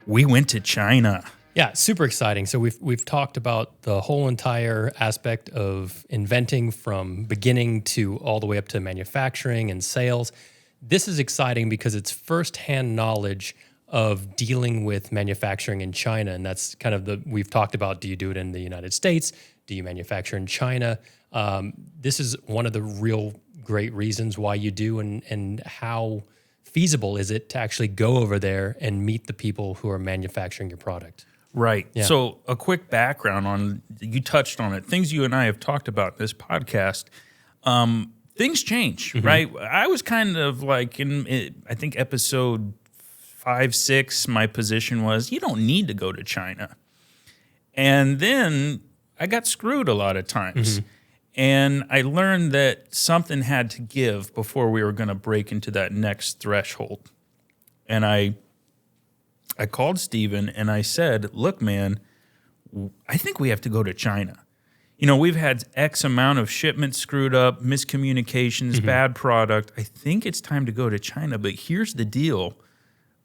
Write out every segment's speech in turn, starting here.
We went to China. Yeah, super exciting. So we've talked about the whole entire aspect of inventing from beginning to all the way up to manufacturing and sales. This is exciting because it's firsthand knowledge of dealing with manufacturing in China. And that's kind of we've talked about, do you do it in the United States? Do you manufacture in China? This is one of the real great reasons why you do, and how feasible is it to actually go over there and meet the people who are manufacturing your product? Right. Yeah. So a quick background on, you touched on it, things you and I have talked about in this podcast. Things change, right? I was kind of like I think episode 5, 6, my position was, you don't need to go to China. And then I got screwed a lot of times. And I learned that something had to give before we were going to break into that next threshold. And I called Steven and I said, look, man, I think we have to go to China. You know, we've had X amount of shipments screwed up, miscommunications, bad product. I think it's time to go to China. But here's the deal.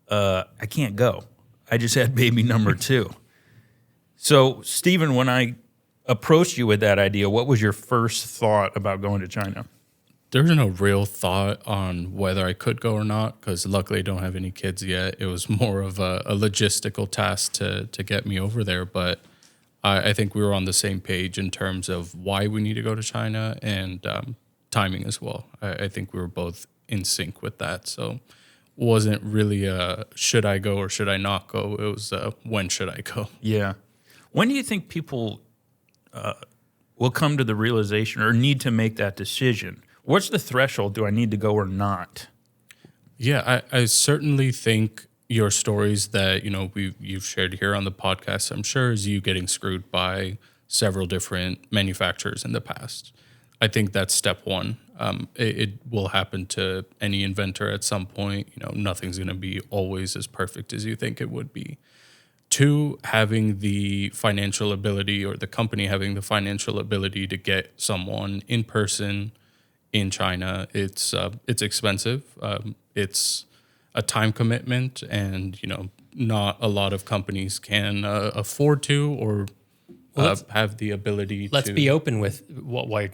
I can't go. I just had baby number 2. So, Steven, when I approached you with that idea, what was your first thought about going to China? There's no real thought on whether I could go or not, because luckily I don't have any kids yet. It was more of a logistical task to get me over there. But I think we were on the same page in terms of why we need to go to China and timing as well. I think we were both in sync with that. So it wasn't really should I go or should I not go? It was when should I go? Yeah. When do you think people will come to the realization or need to make that decision? What's the threshold? Do I need to go or not? Yeah, I certainly think your stories that you've shared here on the podcast, I'm sure, is you getting screwed by several different manufacturers in the past. I think that's step one. It will happen to any inventor at some point. Nothing's going to be always as perfect as you think it would be. 2, having the financial ability, or the company having the financial ability to get someone in person in China. It's expensive. It's a time commitment, and not a lot of companies can afford to or have the ability. Let's be open with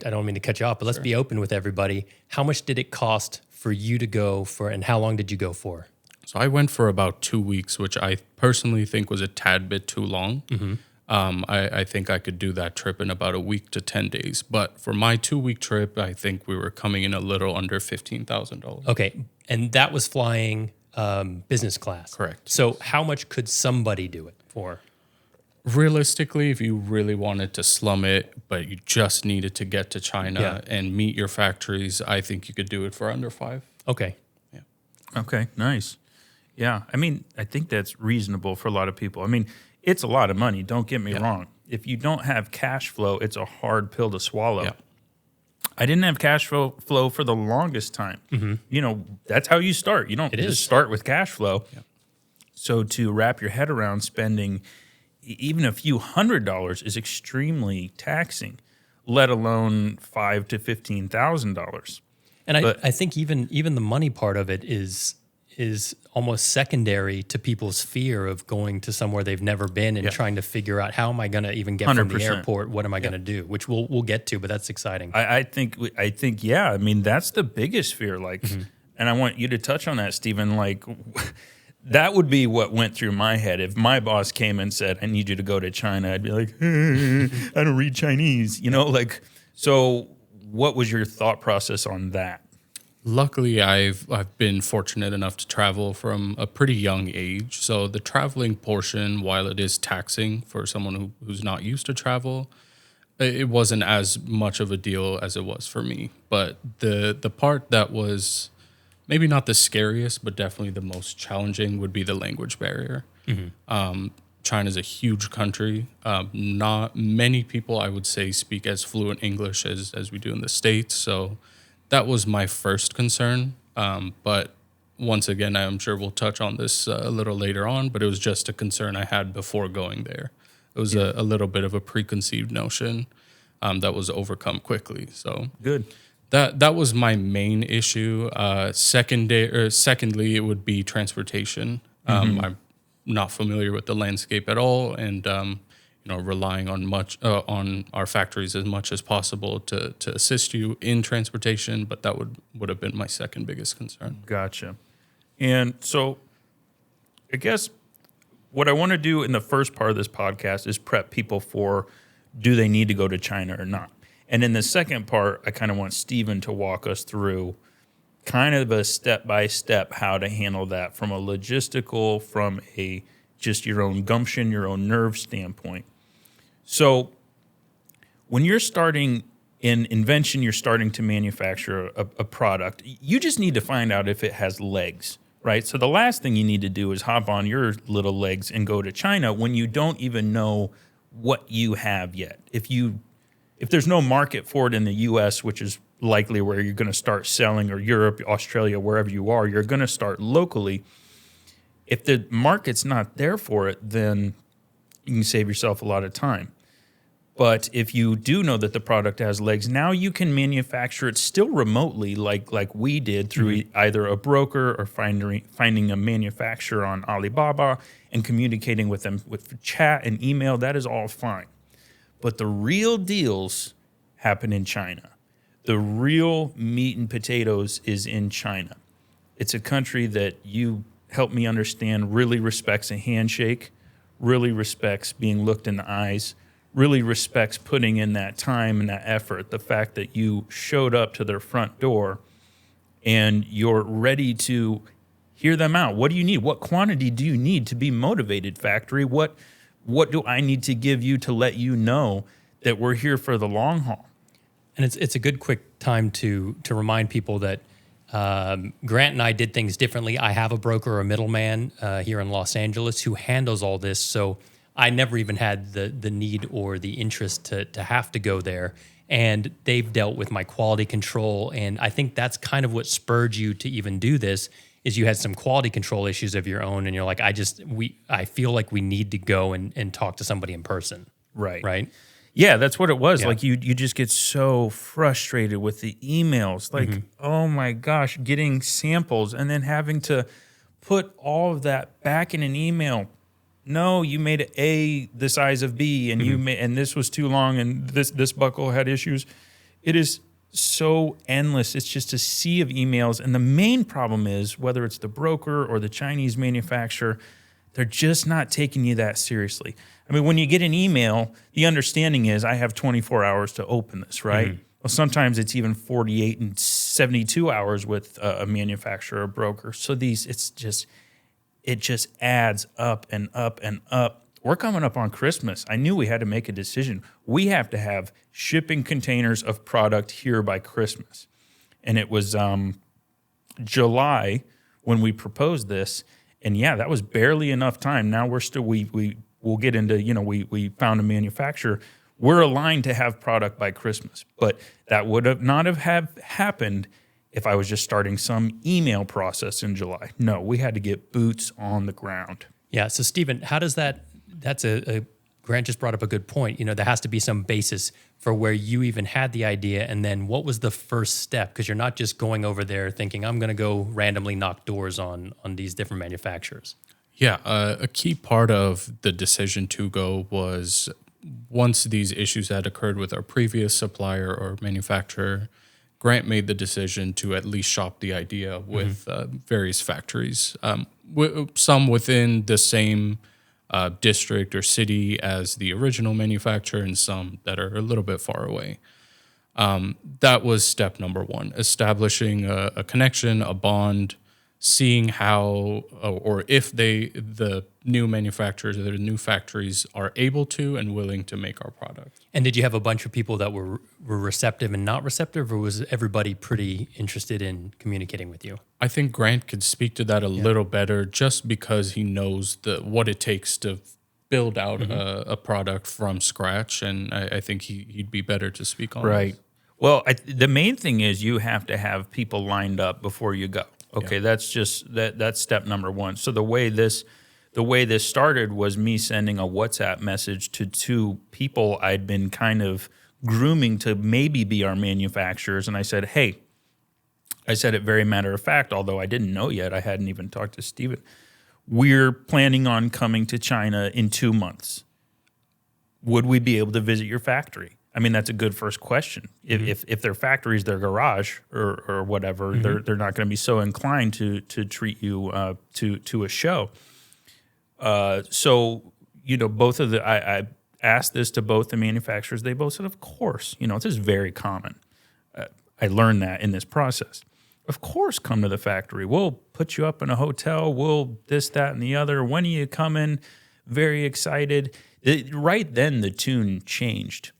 I don't mean to cut you off, but let's be open with everybody. How much did it cost for you to go for, and how long did you go for? So I went for about 2 weeks, which I personally think was a tad bit too long. I think I could do that trip in about a week to 10 days. But for my 2-week trip, I think we were coming in a little under $15,000. Okay. And that was flying business class. Correct. So how much could somebody do it for? Realistically, if you really wanted to slum it, but you just needed to get to China and meet your factories, I think you could do it for under 5. Okay. Yeah. Okay, nice. Yeah, I mean, I think that's reasonable for a lot of people. I mean, it's a lot of money, don't get me wrong. If you don't have cash flow, it's a hard pill to swallow. Yeah. I didn't have cash flow for the longest time. That's how you start. You don't just start with cash flow. Yeah. So to wrap your head around spending even a few $100s is extremely taxing, let alone $5,000 to $15,000. And I think even the money part of it is almost secondary to people's fear of going to somewhere they've never been and trying to figure out, how am I going to even get 100%. From the airport? What am I going to do? Which we'll get to, but that's exciting. I think I mean, that's the biggest fear. Like, and I want you to touch on that, Stephen. Like, that would be what went through my head. If my boss came and said, I need you to go to China, I'd be like, I don't read Chinese, so what was your thought process on that? Luckily, I've been fortunate enough to travel from a pretty young age. So the traveling portion, while it is taxing for someone who's not used to travel, it wasn't as much of a deal as it was for me. But the part that was maybe not the scariest, but definitely the most challenging would be the language barrier. China's a huge country. Not many people, I would say, speak as fluent English as we do in the States. So that was my first concern. But once again, I'm sure we'll touch on this a little later on, but it was just a concern I had before going there. It was a little bit of a preconceived notion that was overcome quickly. So good. That was my main issue. Secondly, it would be transportation. I'm not familiar with the landscape at all, and relying on our factories as much as possible to assist you in transportation. But that would have been my second biggest concern. Gotcha. And so I guess what I want to do in the first part of this podcast is prep people for, do they need to go to China or not? And in the second part, I kind of want Steven to walk us through kind of a step-by-step how to handle that from a logistical, from a just your own gumption, your own nerve standpoint. So when you're starting in Invention, you're starting to manufacture a product, you just need to find out if it has legs, right? So the last thing you need to do is hop on your little legs and go to China when you don't even know what you have yet. If there's no market for it in the U.S., which is likely where you're going to start selling, or Europe, Australia, wherever you are, you're going to start locally. If the market's not there for it, then you can save yourself a lot of time. But if you do know that the product has legs, now you can manufacture it still remotely, like we did through either a broker or finding a manufacturer on Alibaba and communicating with them with chat and email. That is all fine. But the real deals happen in China. The real meat and potatoes is in China. It's a country that, you help me understand, really respects a handshake, really respects being looked in the eyes, really respects putting in that time and that effort. The fact that you showed up to their front door and you're ready to hear them out. What do you need? What quantity do you need to be motivated, factory? What do I need to give you to let you know that we're here for the long haul? And it's a good quick time to remind people that Grant and I did things differently. I have a broker or a middleman here in Los Angeles who handles all this. So I never even had the need or the interest to have to go there. And they've dealt with my quality control. And I think that's kind of what spurred you to even do this, is you had some quality control issues of your own. And you're like, I feel like we need to go and talk to somebody in person. Right. Right. Yeah, that's what it was. Yeah. Like you just get so frustrated with the emails. Like, oh my gosh, getting samples and then having to put all of that back in an email. No, you made A the size of B, and and this was too long, and this buckle had issues. It is so endless. It's just a sea of emails, and the main problem is, whether it's the broker or the Chinese manufacturer, they're just not taking you that seriously. I mean, when you get an email, the understanding is I have 24 hours to open this, right? Well, sometimes it's even 48 and 72 hours with a manufacturer or broker. So it just adds up and up and up. We're coming up on Christmas. I knew we had to make a decision. We have to have shipping containers of product here by Christmas. And it was July when we proposed this. And yeah, that was barely enough time. Now we'll get into, we found a manufacturer. We're aligned to have product by Christmas, but that would not have happened if I was just starting some email process in July. No, we had to get boots on the ground. Yeah. So Stephen, how does that's Grant just brought up a good point. There has to be some basis for where you even had the idea. And then what was the first step? Because you're not just going over there thinking, I'm going to go randomly knock doors on these different manufacturers. Yeah, a key part of the decision to go was, once these issues had occurred with our previous supplier or manufacturer, Grant made the decision to at least shop the idea with various factories, some within the same district or city as the original manufacturer, and some that are a little bit far away. That was step number one, establishing a connection, a bond, seeing how or if the new manufacturers or the new factories are able to and willing to make our product. And did you have a bunch of people that were receptive and not receptive, or was everybody pretty interested in communicating with you? I think Grant could speak to that a little better, just because he knows what it takes to build out a product from scratch, and I think he'd be better to speak on. Right. This. Well, the main thing is you have to have people lined up before you go. Okay, that's just that's step number one. So the way this started was me sending a WhatsApp message to two people I'd been kind of grooming to maybe be our manufacturers, and I said, hey, I said it very matter of fact, although I didn't know yet, I hadn't even talked to Steven. we're planning on coming to China in 2 months. Would we be able to visit your factory? I mean, that's a good first question. If their factory is their garage or whatever, they're not going to be so inclined to treat you to a show. So, both of I asked this to both the manufacturers. They both said, of course. This is very common. I learned that in this process. Of course, come to the factory. We'll put you up in a hotel. We'll this, that, and the other. When are you coming? Very excited. Right then, the tune changed.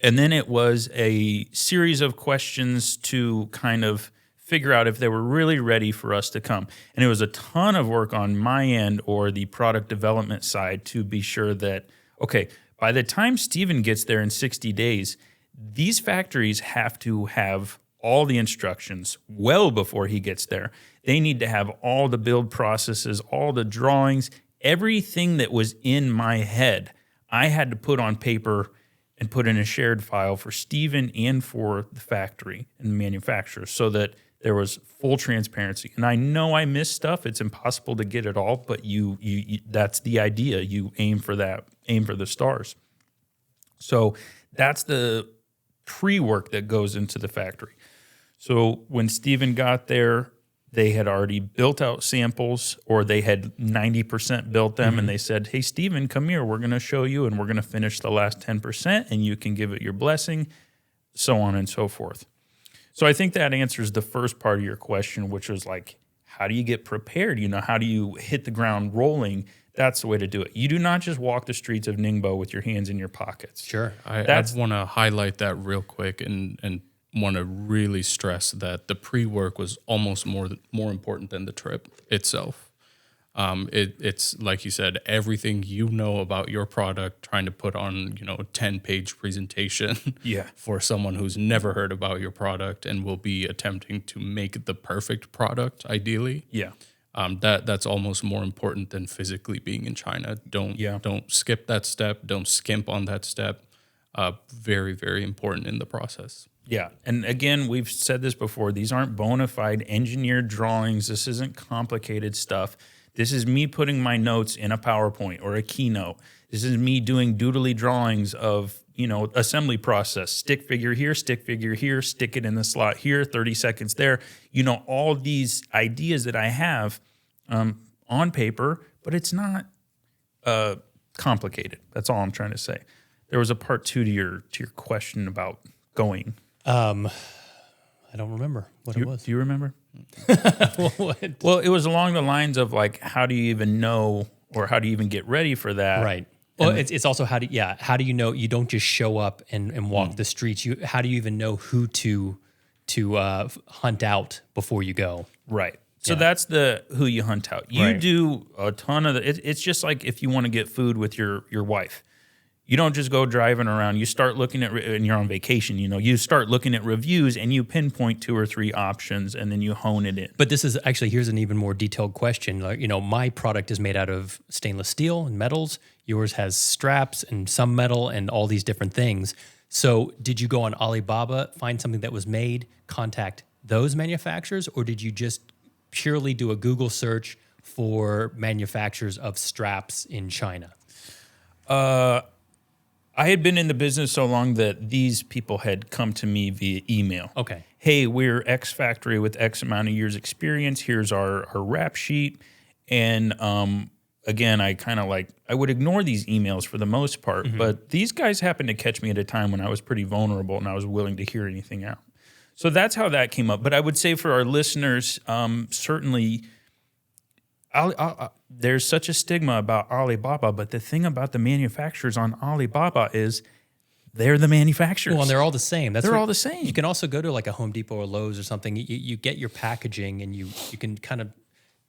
And then it was a series of questions to kind of figure out if they were really ready for us to come. And it was a ton of work on my end or the product development side to be sure that, okay, by the time Steven gets there in 60 days, these factories have to have all the instructions well before he gets there. They need to have all the build processes, all the drawings, everything that was in my head, I had to put on paper and put in a shared file for Steven and for the factory and the manufacturer so that there was full transparency. And I know I missed stuff. It's impossible to get it all, but you that's the idea. You aim for that, aim for the stars. So that's the pre-work that goes into the factory. So when Steven got there, they had already built out samples or they had 90% built them and they said, hey, Steven, come here. We're going to show you and we're going to finish the last 10% and you can give it your blessing, so on and so forth. So I think that answers the first part of your question, which was like, how do you get prepared? How do you hit the ground rolling? That's the way to do it. You do not just walk the streets of Ningbo with your hands in your pockets. Sure. I want to highlight that real quick and want to really stress that the pre-work was almost more important than the trip itself. It's like you said, everything about your product, trying to put on a 10-page presentation for someone who's never heard about your product and will be attempting to make the perfect product, ideally. Yeah. That's almost more important than physically being in China. Don't skip that step. Don't skimp on that step. Very, very important in the process. Yeah. And again, we've said this before. These aren't bona fide engineered drawings. This isn't complicated stuff. This is me putting my notes in a PowerPoint or a keynote. This is me doing doodly drawings of, assembly process. Stick figure here, stick it in the slot here, 30 seconds there. All these ideas that I have on paper, but it's not complicated. That's all I'm trying to say. There was a part 2 to your question about going. I don't remember what it was. Do you remember? What? Well, it was along the lines of like, how do you even know or how do you even get ready for that? Right. Well, it's also how do you know you don't just show up and walk the streets? How do you even know who to hunt out before you go? Right. So that's the who you hunt out. You do a ton of it's just like if you want to get food with your wife. You don't just go driving around. You start looking at, and you're on vacation, you start looking at reviews and you pinpoint 2 or 3 options and then you hone it in. But this is actually, here's an even more detailed question. Like, my product is made out of stainless steel and metals. Yours has straps and some metal and all these different things. So did you go on Alibaba, find something that was made, contact those manufacturers, or did you just purely do a Google search for manufacturers of straps in China? I had been in the business so long that these people had come to me via email. Okay. Hey, we're X factory with X amount of years experience. Here's our rap sheet. And again, I would ignore these emails for the most part, but these guys happened to catch me at a time when I was pretty vulnerable and I was willing to hear anything out. So that's how that came up. But I would say for our listeners, certainly there's such a stigma about Alibaba, but the thing about the manufacturers on Alibaba is they're the manufacturers. Well, and they're all the same. They're all the same. You can also go to like a Home Depot or Lowe's or something. You get your packaging and you can kind of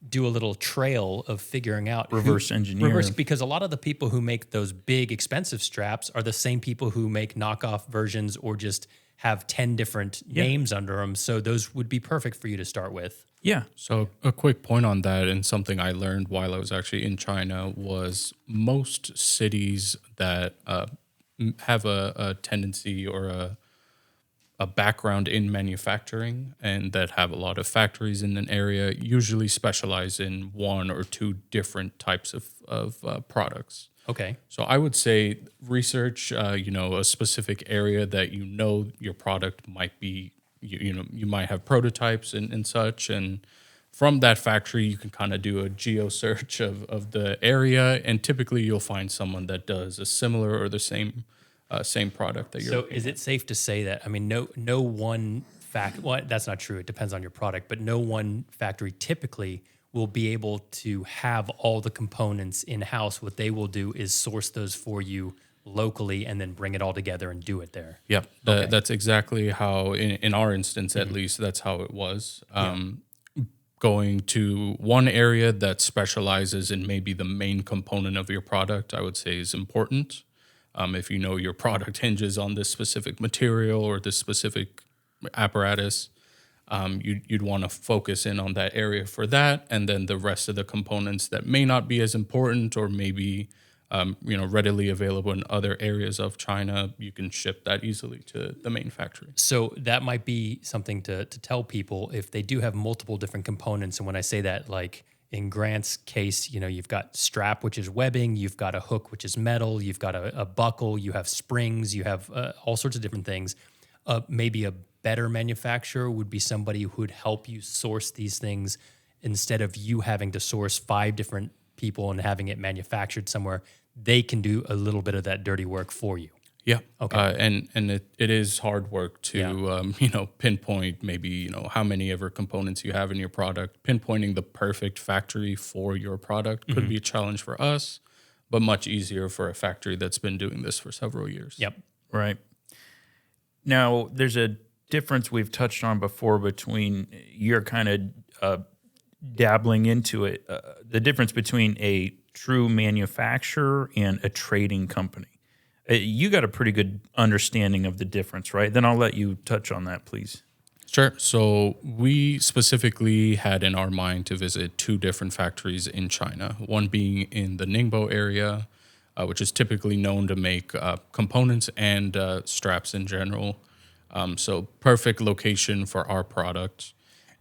do a little trail of figuring out. Reverse engineer. Because a lot of the people who make those big expensive straps are the same people who make knockoff versions or just have 10 different names under them. So those would be perfect for you to start with. Yeah. So a quick point on that, and something I learned while I was actually in China, was most cities that have a tendency or a background in manufacturing and that have a lot of factories in an area usually specialize in one or two different types of products. Okay. So I would say research, a specific area that your product might be, you might have prototypes and such. And from that factory, you can kind of do a geo search of the area. And typically you'll find someone that does a similar or the same product that you're So looking is at. it safe to say that, I mean, no one well, that's not true. It depends on your product, but no one factory typically will be able to have all the components in-house. What they will do is source those for you locally and then bring it all together and do it there. Yep, Okay. that's exactly how, in our instance at least, that's how it was. Going to one area that specializes in maybe the main component of your product, I would say is important. If you know your product hinges on this specific material or this specific apparatus, you'd want to focus in on that area for that, and then the rest of the components that may not be as important or maybe readily available in other areas of China, you can ship that easily to the main factory. So that might be something to tell people if they do have multiple different components. And when I say that, like in Grant's case, you've got strap, which is webbing, you've got a hook, which is metal, you've got a buckle, you have springs, you have all sorts of different things. Maybe a better manufacturer would be somebody who would help you source these things instead of you having to source 5 different people and having it manufactured somewhere. They can do a little bit of that dirty work for you. Yeah. Okay. And it is hard work to, pinpoint maybe, how many ever components you have in your product. Pinpointing the perfect factory for your product could be a challenge for us, but much easier for a factory that's been doing this for several years. Yep. Right. Now, there's a difference we've touched on before between you're kind of dabbling into it, the difference between a true manufacturer and a trading company. You got a pretty good understanding of the difference, right? Then I'll let you touch on that, please. Sure. So we specifically had in our mind to visit 2 different factories in China, one being in the Ningbo area, which is typically known to make components and straps in general. So perfect location for our product.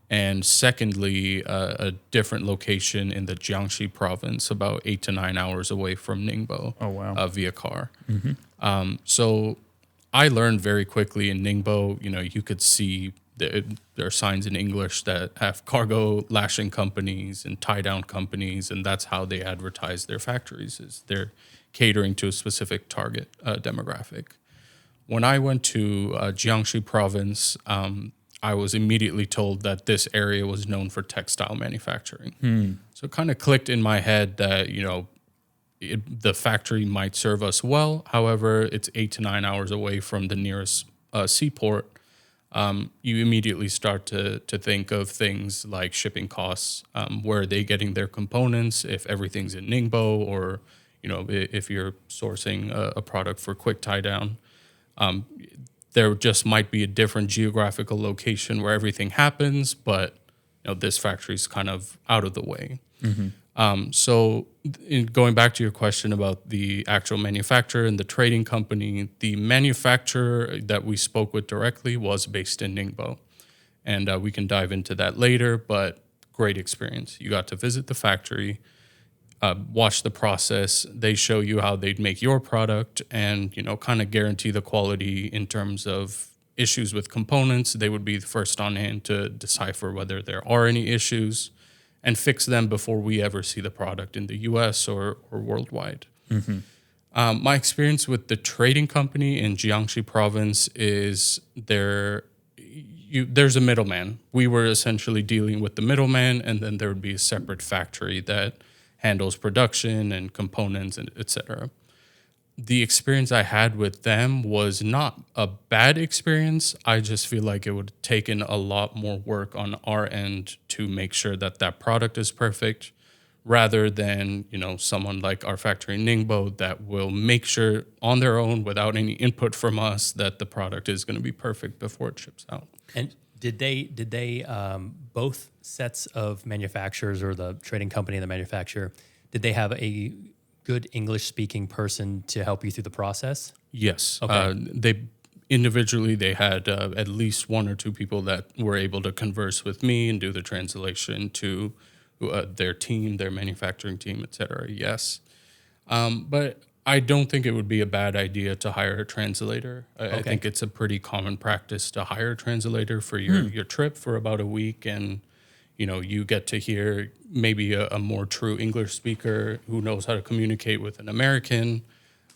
And secondly, a different location in the Jiangxi province, about 8 to 9 hours away from Ningbo. Oh, wow. Via car. So I learned very quickly in Ningbo, you could see there are signs in English that have cargo lashing companies and tie-down companies, and that's how they advertise their factories, is they're catering to a specific target demographic. When I went to Jiangxi province, I was immediately told that this area was known for textile manufacturing. So it kind of clicked in my head that, the factory might serve us well. However, it's 8 to 9 hours away from the nearest seaport. You immediately start to think of things like shipping costs. Where are they getting their components? If everything's in Ningbo, or, if you're sourcing a product for quick tie down. There just might be a different geographical location where everything happens, but this factory's kind of out of the way. So going back to your question about the actual manufacturer and the trading company, the manufacturer that we spoke with directly was based in Ningbo. And we can dive into that later, but great experience. You got to visit the factory, watch the process. They show you how they'd make your product and, kind of guarantee the quality in terms of issues with components. They would be the first on hand to decipher whether there are any issues and fix them before we ever see the product in the US or worldwide. My experience with the trading company in Jiangxi province is there's a middleman. We were essentially dealing with the middleman, and then there would be a separate factory that handles production and components and et cetera. The experience I had with them was not a bad experience. I just feel like it would have taken a lot more work on our end to make sure that product is perfect, rather than, someone like our factory in Ningbo that will make sure on their own without any input from us that the product is going to be perfect before it ships out. And did they both sets of manufacturers, or the trading company and the manufacturer, did they have a good English speaking person to help you through the process? Yes. Okay. individually, they had at least one or two people that were able to converse with me and do the translation to their team, their manufacturing team, et cetera. Yes. But I don't think it would be a bad idea to hire a translator. I think it's a pretty common practice to hire a translator for your trip for about a week, and you get to hear maybe a more true English speaker who knows how to communicate with an American,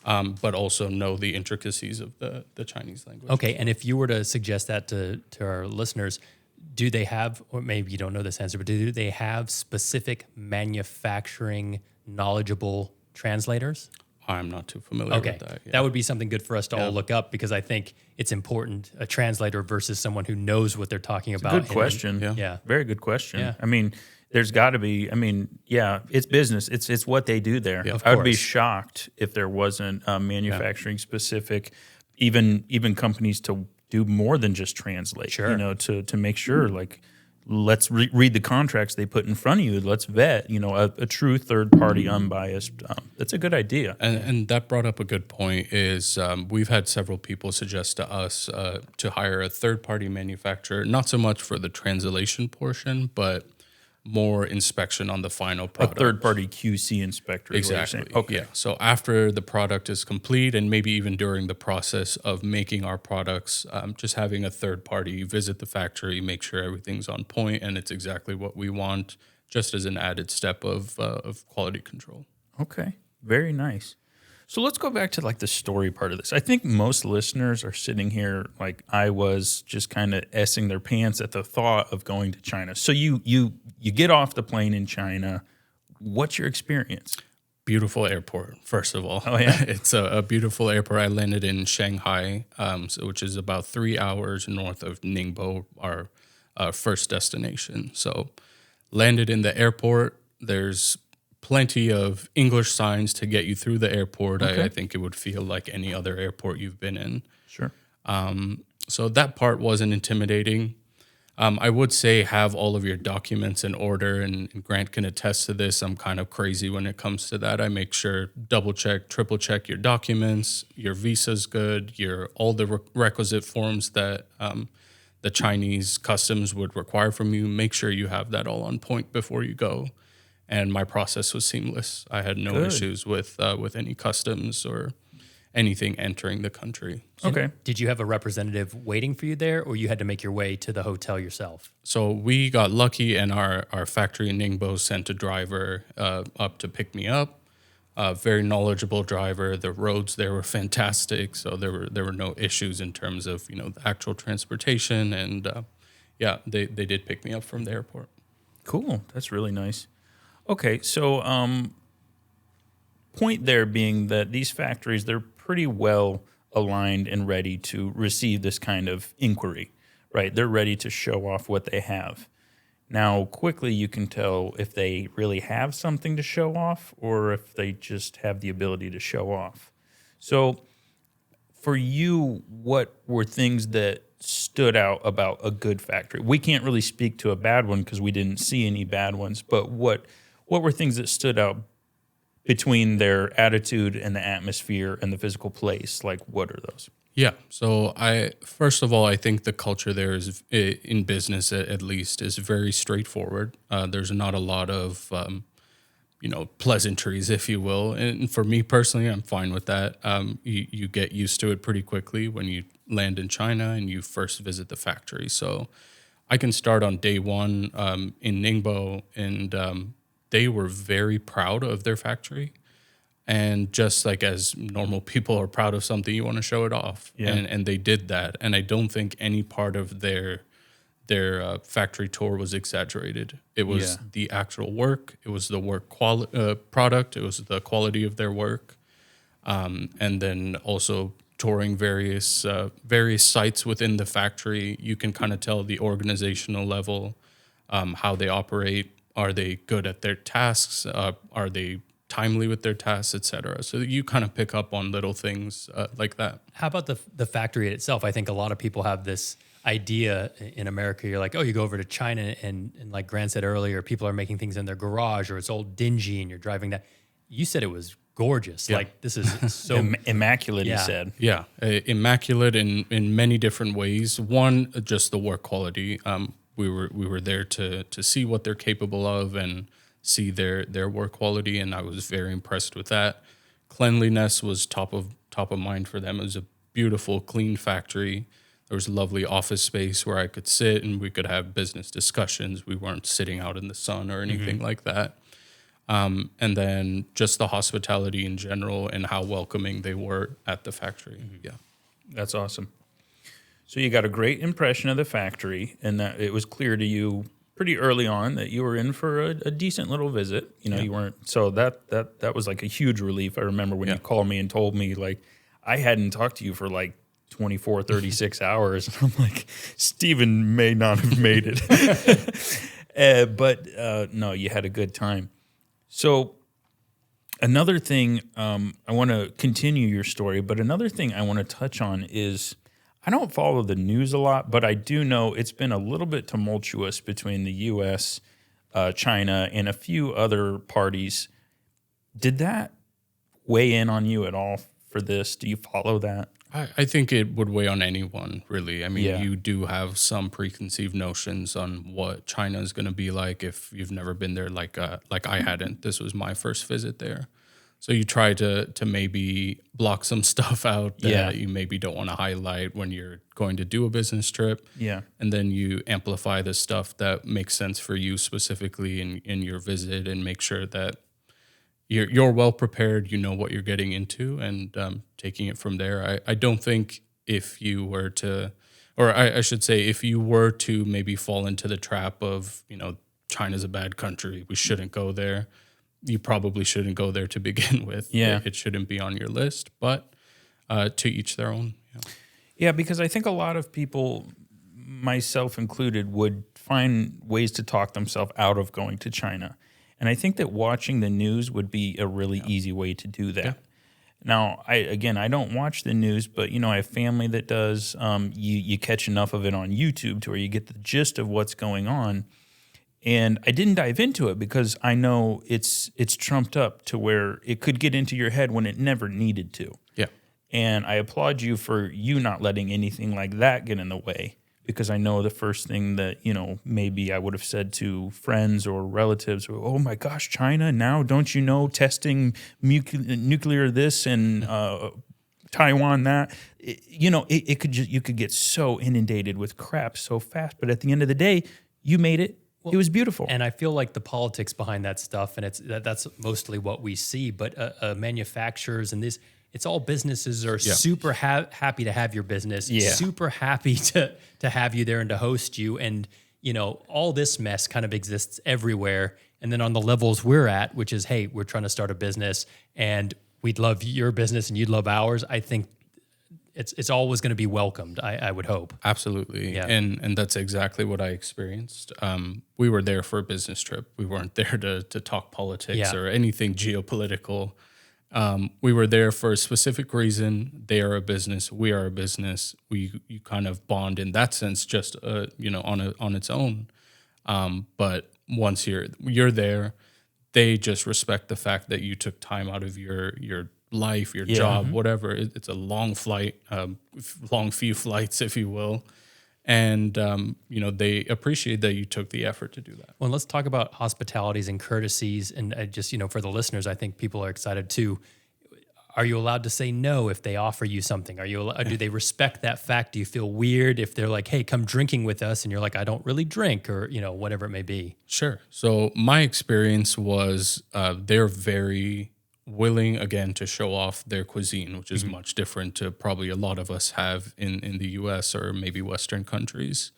but also know the intricacies of the Chinese language. Okay, and if you were to suggest that to our listeners, do they have, or maybe you don't know this answer, but do they have specific manufacturing knowledgeable translators? I'm not too familiar with that. Yeah. That would be something good for us to all look up, because I think it's important, a translator versus someone who knows what they're talking about. Good question. Yeah. Very good question. Yeah. I mean, there's got to be, it's business. It's what they do there. Yeah, of I would be course. shocked if there wasn't manufacturing specific, even companies to do more than just translate, Sure. to make sure, like, let's read the contracts they put in front of you. Let's vet, a true third party, unbiased. That's a good idea. And that brought up a good point. Is we've had several people suggest to us to hire a third party manufacturer, not so much for the translation portion, but more inspection on the final A product. third party QC inspector. is what you're saying. Exactly. Okay. Yeah. So after the product is complete, and maybe even during the process of making our products, just having a third party visit the factory, make sure everything's on point and it's exactly what we want, just as an added step of quality control. Okay. Very nice. So let's go back to like the story part of this. I think most listeners are sitting here like I was, just kind of essing their pants at the thought of going to China. So you get off the plane in China. What's your experience? Beautiful airport, first of all. Oh, yeah? It's a beautiful airport. I landed in Shanghai, which is about 3 hours north of Ningbo, our first destination. So landed in the airport. There's plenty of English signs to get you through the airport. Okay. I think it would feel like any other airport you've been in. Sure. So that part wasn't intimidating. I would say have all of your documents in order, and Grant can attest to this. I'm kind of crazy when it comes to that. I make sure double check, triple check your documents, your visa's good, all the requisite forms that the Chinese customs would require from you. Make sure you have that all on point before you go. And my process was seamless. I had no issues with any customs or anything entering the country. Okay. Did you have a representative waiting for you there, or you had to make your way to the hotel yourself? So we got lucky, and our factory in Ningbo sent a driver up to pick me up. Very knowledgeable driver. The roads there were fantastic, so there were no issues in terms of the actual transportation. And they did pick me up from the airport. Cool. That's really nice. Okay, so point there being that these factories, they're pretty well aligned and ready to receive this kind of inquiry, right? They're ready to show off what they have. Now, quickly you can tell if they really have something to show off or if they just have the ability to show off. So for you, what were things that stood out about a good factory? We can't really speak to a bad one because we didn't see any bad ones, but what were things that stood out between their attitude and the atmosphere and the physical place? Like, what are those? Yeah. So first of all, I think the culture there is, in business at least, is very straightforward. There's not a lot of, pleasantries, if you will. And for me personally, I'm fine with that. You get used to it pretty quickly when you land in China and you first visit the factory. So I can start on day one in Ningbo, and they were very proud of their factory. And just like as normal people are proud of something, you want to show it off. Yeah. And they did that. And I don't think any part of their factory tour was exaggerated. It was the actual work. It was the work product. It was the quality of their work. And then also touring various sites within the factory. You can kind of tell the organizational level, how they operate. Are they good at their tasks? Are they timely with their tasks, et cetera? So you kind of pick up on little things like that. How about the factory itself? I think a lot of people have this idea in America. You're like, oh, you go over to China and like Grant said earlier, people are making things in their garage or it's all dingy and you're driving that. You said it was gorgeous. Like this is so Immaculate, he Yeah. said. Yeah, immaculate in many different ways. One, just the work quality. We were there to see what they're capable of and see their work quality, and I was very impressed with that. Cleanliness was top of mind for them. It was a beautiful, clean factory. There was lovely office space where I could sit and we could have business discussions. We weren't sitting out in the sun or anything like that. And then just the hospitality in general and how welcoming they were at the factory. Yeah. That's awesome. So you got a great impression of the factory, and that it was clear to you pretty early on that you were in for a decent little visit. You know, you weren't, so that was like a huge relief. I remember when you called me and told me, like, I hadn't talked to you for like 24, 36 hours. And I'm like, Steven may not have made it. But no, you had a good time. So another thing, I want to continue your story, but another thing I want to touch on is I don't follow the news a lot, but I do know it's been a little bit tumultuous between the U.S., China, and a few other parties. Did that weigh in on you at all for this? Do you follow that? I think it would weigh on anyone, really. I mean, Yeah. you do have some preconceived notions on what China is going to be like if you've never been there, like I hadn't. This was my first visit there. So you try to maybe block some stuff out that you maybe don't want to highlight when you're going to do a business trip. Yeah. And then you amplify the stuff that makes sense for you specifically in your visit and make sure that you're well prepared, you know what you're getting into, and taking it from there. I don't think if you were to, or I should say, if you were to maybe fall into the trap of, you know, China's a bad country, we shouldn't go there, you probably shouldn't go there to begin with. Yeah. It shouldn't be on your list, but to each their own. Yeah, because I think a lot of people, myself included, would find ways to talk themselves out of going to China. And I think that watching the news would be a really easy way to do that. Yeah. Now, I don't watch the news, but, you know, I have family that does. You catch enough of it on YouTube to where you get the gist of what's going on. And I didn't dive into it because I know it's trumped up to where it could get into your head when it never needed to. Yeah. And I applaud you for you not letting anything like that get in the way, because I know the first thing that, you know, maybe I would have said to friends or relatives, oh my gosh, China now, don't you know, testing nuclear this and Taiwan that. You could get so inundated with crap so fast. But at the end of the day, you made it. It was beautiful. And I feel like the politics behind that stuff, and that's mostly what we see. But manufacturers and this, it's all businesses are super happy to have your business, super happy to have you there and to host you. And, you know, all this mess kind of exists everywhere. And then on the levels we're at, which is, hey, we're trying to start a business and we'd love your business and you'd love ours. I think it's always going to be welcomed, I would hope. Absolutely. Yeah. And that's exactly what I experienced. We were there for a business trip. We weren't there to talk politics or anything geopolitical. We were there for a specific reason. They are a business. We are a business. You kind of bond in that sense, just on its own. But once you're there, they just respect the fact that you took time out of your life, your job, whatever. It's a long flight, long few flights, if you will. And, they appreciate that you took the effort to do that. Well, let's talk about hospitalities and courtesies. And just, for the listeners, I think people are excited too. Are you allowed to say no if they offer you something? Do they respect that fact? Do you feel weird if they're like, hey, come drinking with us? And you're like, I don't really drink, or, whatever it may be. Sure. So my experience was they're very willing, again, to show off their cuisine, which is much different to probably a lot of us have in the U.S. or maybe Western countries.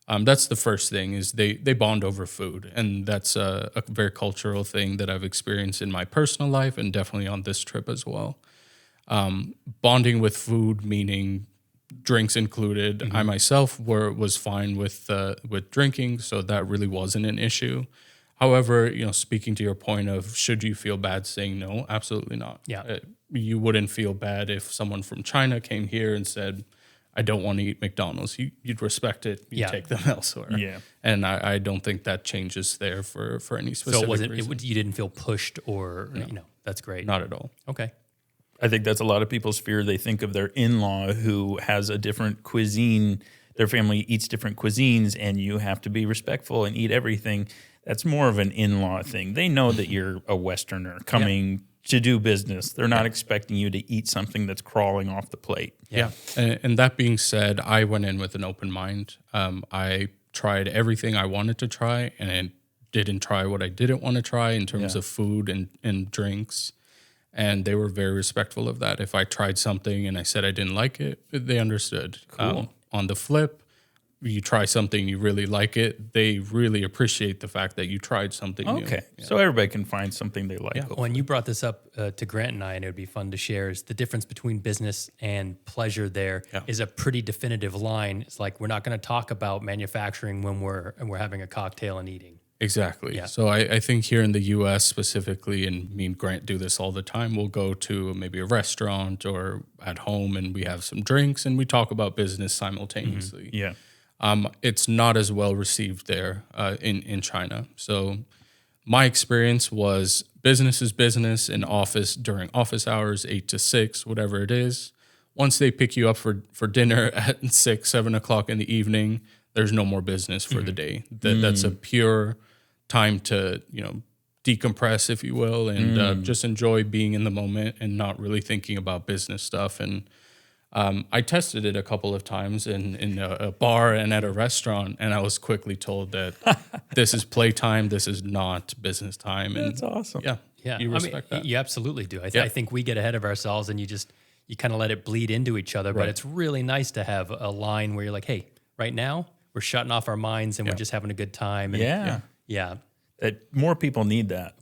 That's the first thing, is they bond over food. And that's a very cultural thing that I've experienced in my personal life and definitely on this trip as well. Bonding with food, meaning drinks included. I myself was fine with drinking, so that really wasn't an issue. However, speaking to your point of should you feel bad saying no, absolutely not. Yeah. You wouldn't feel bad if someone from China came here and said, I don't want to eat McDonald's. You'd respect it. You'd take them elsewhere. Yeah. And I don't think that changes there for any specific reason. You didn't feel pushed or, That's great. Not at all. Okay. I think that's a lot of people's fear. They think of their in-law who has a different cuisine. Their family eats different cuisines, and you have to be respectful and eat everything. That's more of an in-law thing. They know that you're a Westerner coming to do business. They're not expecting you to eat something that's crawling off the plate. Yeah. And that being said, I went in with an open mind. I tried everything I wanted to try, and I didn't try what I didn't want to try in terms of food and drinks. And they were very respectful of that. If I tried something and I said I didn't like it, they understood. Cool. On the flip, you try something, you really like it, they really appreciate the fact that you tried something new. Okay. So everybody can find something they like. When you brought this up to Grant and I, and it would be fun to share, is the difference between business and pleasure there is a pretty definitive line. It's like, we're not going to talk about manufacturing when we're having a cocktail and eating. Exactly. Yeah. So I think here in the U.S. specifically, and me and Grant do this all the time, we'll go to maybe a restaurant or at home and we have some drinks and we talk about business simultaneously. Yeah. It's not as well received there in China. So my experience was business is business in office during office hours, 8 to 6, whatever it is. Once they pick you up for dinner at 6, 7 o'clock in the evening, there's no more business for the day. That's a pure time to, decompress, if you will, and just enjoy being in the moment and not really thinking about business stuff. And I tested it a couple of times in a bar and at a restaurant, and I was quickly told that this is playtime, this is not business time. And That's awesome. Yeah, you respect that. You absolutely do. I think we get ahead of ourselves, and you kind of let it bleed into each other. But it's really nice to have a line where you're like, hey, right now we're shutting off our minds and we're just having a good time. And yeah. That more people need that.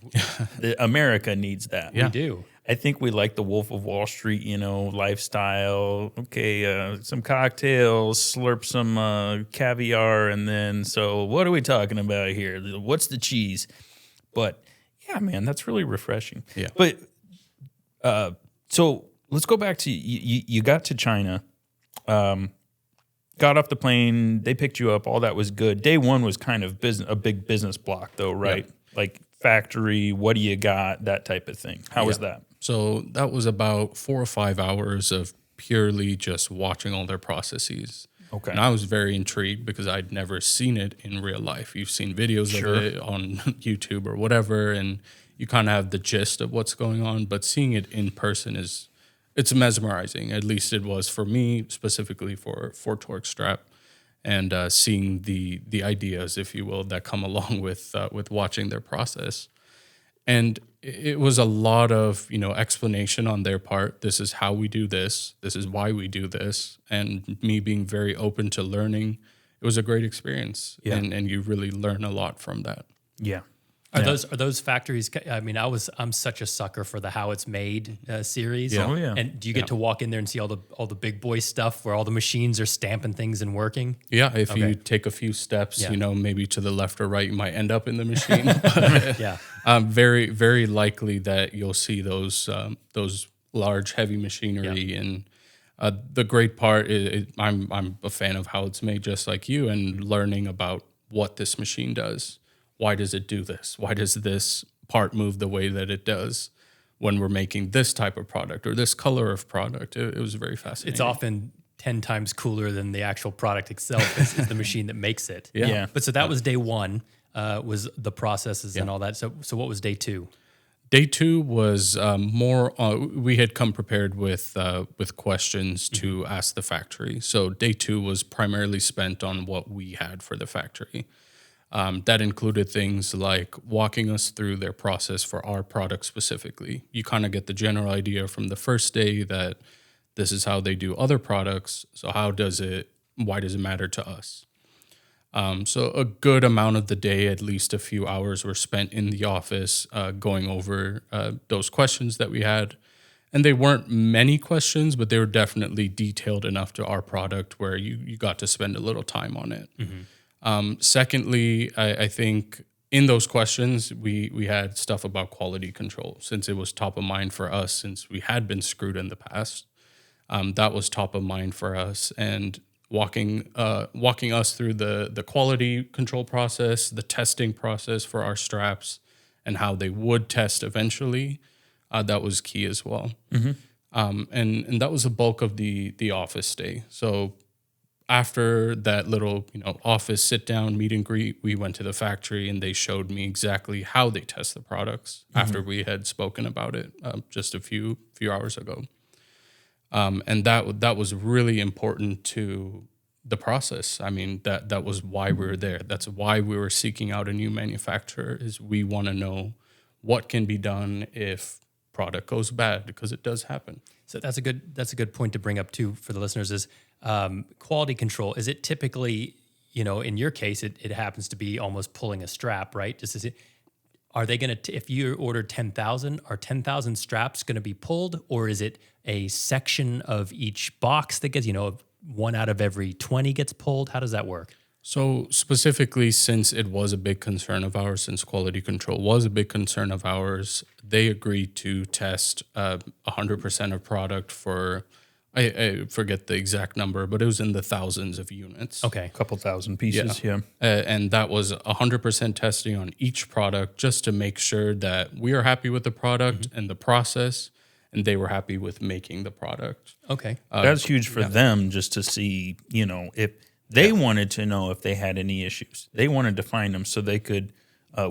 America needs that. We do. I think we like the Wolf of Wall Street, lifestyle. Okay, some cocktails, slurp some caviar, and then, so what are we talking about here? What's the cheese? But yeah, man, that's really refreshing. Yeah. But so let's go back to you got to China, got off the plane, they picked you up, all that was good. Day one was kind of a big business block though, right? Like factory, what do you got, that type of thing. How was that? So that was about 4 or 5 hours of purely just watching all their processes. Okay. And I was very intrigued because I'd never seen it in real life. You've seen videos of it on YouTube or whatever, and you kind of have the gist of what's going on, but seeing it in person it's mesmerizing. At least it was for me, specifically for torque strap, and seeing the ideas, if you will, that come along with watching their process. And it was a lot of explanation on their part. This is how we do this. This is why we do this. And me being very open to learning, it was a great experience. Yeah. And you really learn a lot from that. Yeah. Are those factories? I mean, I'm such a sucker for the How It's Made series. Yeah. Oh, yeah. And do you get to walk in there and see all the big boy stuff where all the machines are stamping things and working? Yeah, if you take a few steps, maybe to the left or right, you might end up in the machine. Yeah. Very, very likely that you'll see those large, heavy machinery. And the great part is I'm a fan of How It's Made, just like you, and learning about what this machine does. Why does it do this? Why does this part move the way that it does when we're making this type of product or this color of product? It was very fascinating. It's often 10 times cooler than the actual product itself is the machine that makes it. Yeah. But so that was day one, was the processes and all that. So what was day two? Day two was more. We had come prepared with questions to ask the factory. So day two was primarily spent on what we had for the factory. That included things like walking us through their process for our product specifically. You kind of get the general idea from the first day that this is how they do other products. So why does it matter to us? So a good amount of the day, at least a few hours, were spent in the office going over those questions that we had. And they weren't many questions, but they were definitely detailed enough to our product where you got to spend a little time on it. Mm-hmm. Secondly, I think in those questions, we had stuff about quality control, since it was top of mind for us, since we had been screwed in the past. That was top of mind for us, and walking us through the quality control process, the testing process for our straps, and how they would test eventually. That was key as well. And that was the bulk of the office day. So after that little, office sit down, meet and greet, we went to the factory and they showed me exactly how they test the products after we had spoken about it just a few hours ago. And that was really important to the process. I mean, that was why we were there. That's why we were seeking out a new manufacturer, is we want to know what can be done if product goes bad, because it does happen. So that's a good point to bring up too for the listeners is quality control. Is it typically, in your case, it happens to be almost pulling a strap, right? Are they going to, if you ordered 10,000, are 10,000 straps going to be pulled, or is it a section of each box that gets, one out of every 20 gets pulled? How does that work? So specifically, since it was a big concern of ours, since quality control was a big concern of ours, they agreed to test 100% of product for, I forget the exact number, but it was in the thousands of units. Okay. A couple thousand pieces, yeah. And that was 100% testing on each product, just to make sure that we are happy with the product and the process, and they were happy with making the product. Okay. That's huge for them, just to see, if they wanted to know if they had any issues. They wanted to find them so they could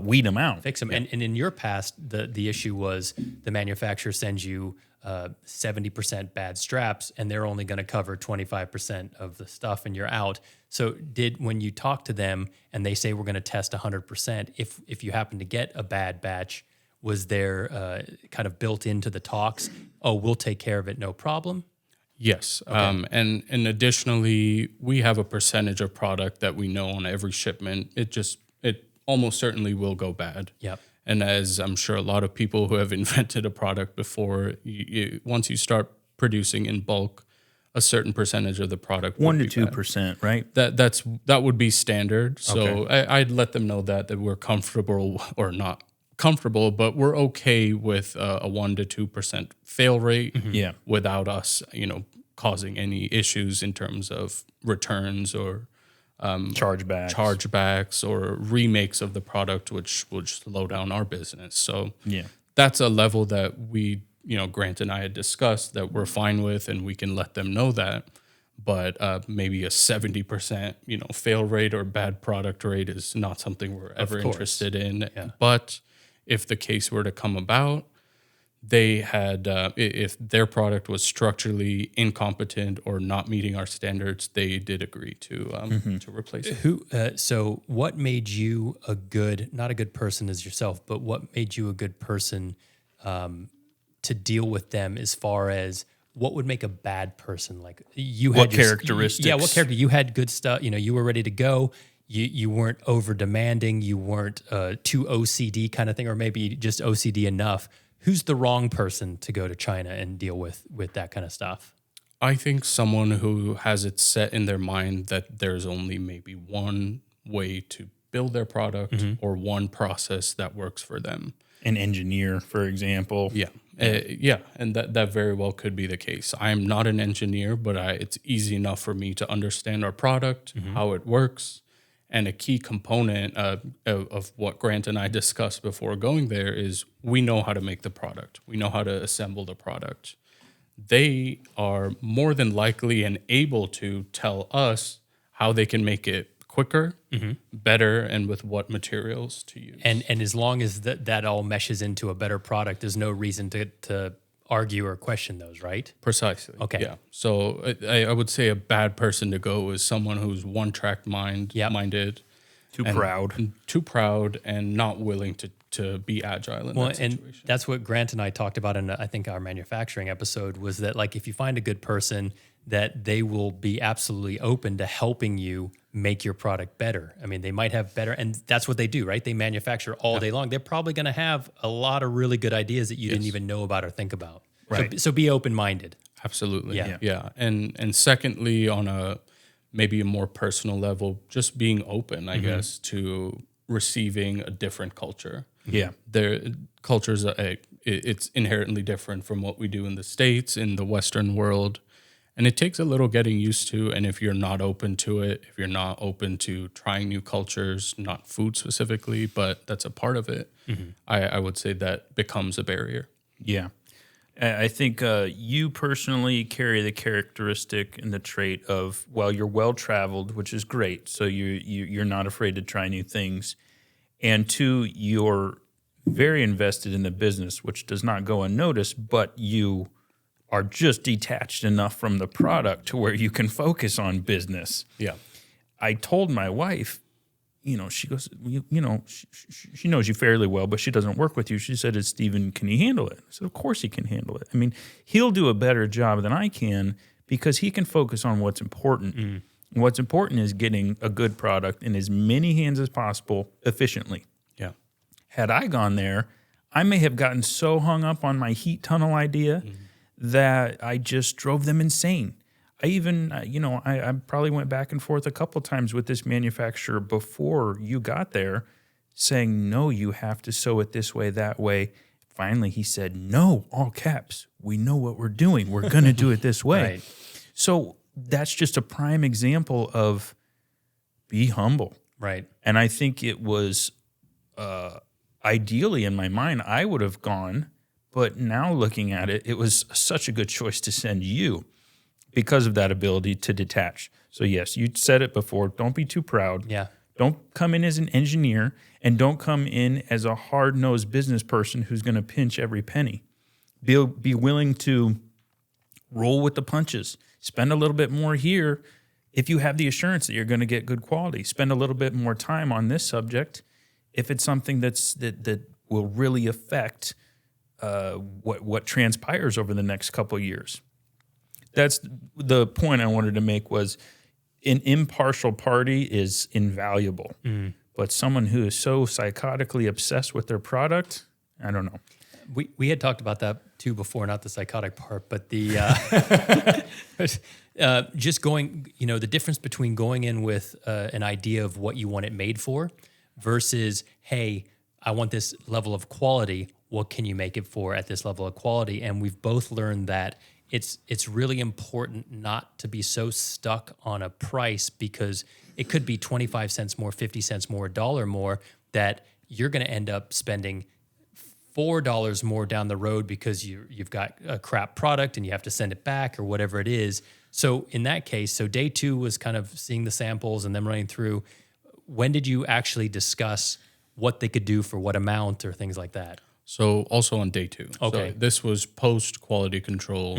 weed them out. Fix them. And in your past, the issue was the manufacturer sends you 70% bad straps, and they're only going to cover 25% of the stuff, and you're out. So when you talk to them and they say we're going to test 100%, if you happen to get a bad batch, was there kind of built into the talks, we'll take care of it, no problem? Yes. Okay. And additionally, we have a percentage of product that we know on every shipment, it almost certainly will go bad. Yep. And as I'm sure a lot of people who have invented a product before, once you start producing in bulk, a certain percentage of the product 1 to 2%, right? That would be standard. So okay. I'd let them know that we're comfortable, or not comfortable, but we're okay with a 1 to 2% fail rate. Yeah. Without us, causing any issues in terms of returns or chargebacks or remakes of the product, which would slow down our business. So that's a level that we, Grant and I had discussed that we're fine with, and we can let them know that. But maybe a 70%, fail rate or bad product rate is not something we're ever interested in. Yeah. But if the case were to come about, they had, if their product was structurally incompetent or not meeting our standards, they did agree to replace it. So what made you not a good person as yourself, but what made you a good person to deal with them, as far as what would make a bad person? Like you had characteristics? What character? You had good stuff. You were ready to go. You weren't over demanding. You weren't too OCD kind of thing, or maybe just OCD enough. Who's the wrong person to go to China and deal with that kind of stuff? I think someone who has it set in their mind that there's only maybe one way to build their product or one process that works for them. An engineer, for example. Yeah. And that very well could be the case. I am not an engineer, but it's easy enough for me to understand our product, how it works. And a key component of what Grant and I discussed before going there is we know how to make the product. We know how to assemble the product. They are more than likely and able to tell us how they can make it quicker, better, and with what materials to use. And as long as that all meshes into a better product, there's no reason to argue or question those, right? Precisely. Okay. Yeah. So I would say a bad person to go is someone who's one-track minded. Too proud and not willing to be agile in that situation. And that's what Grant and I talked about in, I think, our manufacturing episode, was that, like, if you find a good person, that they will be absolutely open to helping you make your product better. I mean, they might have better, and that's what they do, right? They manufacture all day long. They're probably going to have a lot of really good ideas that you didn't even know about or think about. Right. So be open-minded. Absolutely. Yeah. And secondly, on maybe a more personal level, just being open, I guess, to receiving a different culture. Yeah. Their cultures, it's inherently different from what we do in the States, in the Western world. And it takes a little getting used to. And if you're not open to it, if you're not open to trying new cultures, not food specifically, but that's a part of it, I would say that becomes a barrier. Yeah. I think you personally carry the characteristic and the trait of, well, you're well-traveled, which is great. So you're not afraid to try new things. And two, you're very invested in the business, which does not go unnoticed, but you are just detached enough from the product to where you can focus on business. Yeah. I told my wife, she goes, she knows you fairly well, but she doesn't work with you. She said, "Is Steven, can he handle it?" I said, "Of course he can handle it. I mean, he'll do a better job than I can because he can focus on what's important. And what's important is getting a good product in as many hands as possible efficiently." Yeah. Had I gone there, I may have gotten so hung up on my heat tunnel idea that I just drove them insane. I even, I probably went back and forth a couple times with this manufacturer before you got there saying, "No, you have to sew it this way, that way." Finally, he said, "No, all caps. We know what we're doing. We're going to do it this way." Right. So that's just a prime example of be humble. Right. And I think it was ideally in my mind, I would have gone, but now looking at it, it was such a good choice to send you because of that ability to detach. So yes, you said it before, don't be too proud. Yeah. Don't come in as an engineer and don't come in as a hard-nosed business person who's going to pinch every penny. Be willing to roll with the punches. Spend a little bit more here if you have the assurance that you're going to get good quality. Spend a little bit more time on this subject if it's something that will really affect what transpires over the next couple of years. That's the point I wanted to make was an impartial party is invaluable. But someone who is so psychotically obsessed with their product, I don't know. We had talked about that too before, not the psychotic part, but the just going, the difference between going in with an idea of what you want it made for versus, hey, I want this level of quality. What can you make it for at this level of quality? And we've both learned that it's really important not to be so stuck on a price because it could be 25 cents more, 50 cents more, $1 more that you're going to end up spending $4 more down the road because you've got a crap product and you have to send it back or whatever it is. So in that case, day 2 was kind of seeing the samples and them running through. When did you actually discuss what they could do for what amount or things like that? So also on day 2. Okay. So this was post quality control.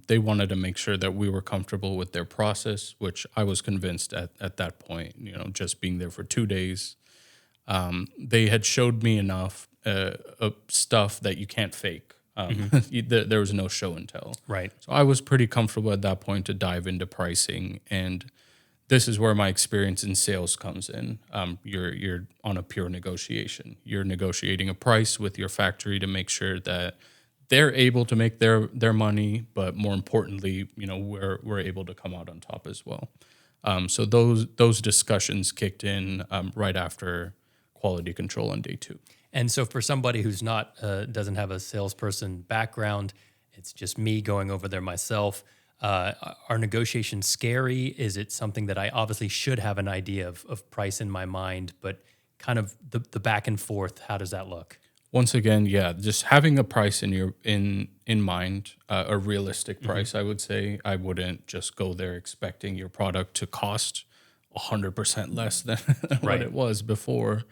They wanted to make sure that we were comfortable with their process, which I was convinced at that point, just being there for 2 days. They had showed me enough stuff that you can't fake. There was no show and tell. Right. So I was pretty comfortable at that point to dive into pricing, and this is where my experience in sales comes in. You're on a pure negotiation. You're negotiating a price with your factory to make sure that they're able to make their money, but more importantly, we're able to come out on top as well. So those discussions kicked in right after quality control on day 2. And so for somebody who's not doesn't have a salesperson background, it's just me going over there myself. Are negotiations scary? Is it something that I obviously should have an idea of price in my mind, but kind of the back and forth, how does that look? Once again, yeah, just having a price in mind, a realistic price, I would say. I wouldn't just go there expecting your product to cost 100% less than what it was before.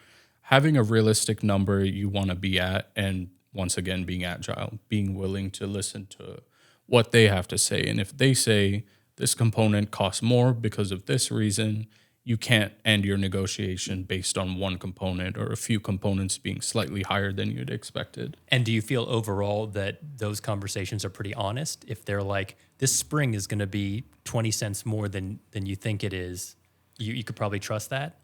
Having a realistic number you want to be at, and once again, being agile, being willing to listen to what they have to say. And if they say this component costs more because of this reason, you can't end your negotiation based on one component or a few components being slightly higher than you'd expected. And do you feel overall that those conversations are pretty honest? If they're like, this spring is going to be 20 cents more than you think it is, you could probably trust that?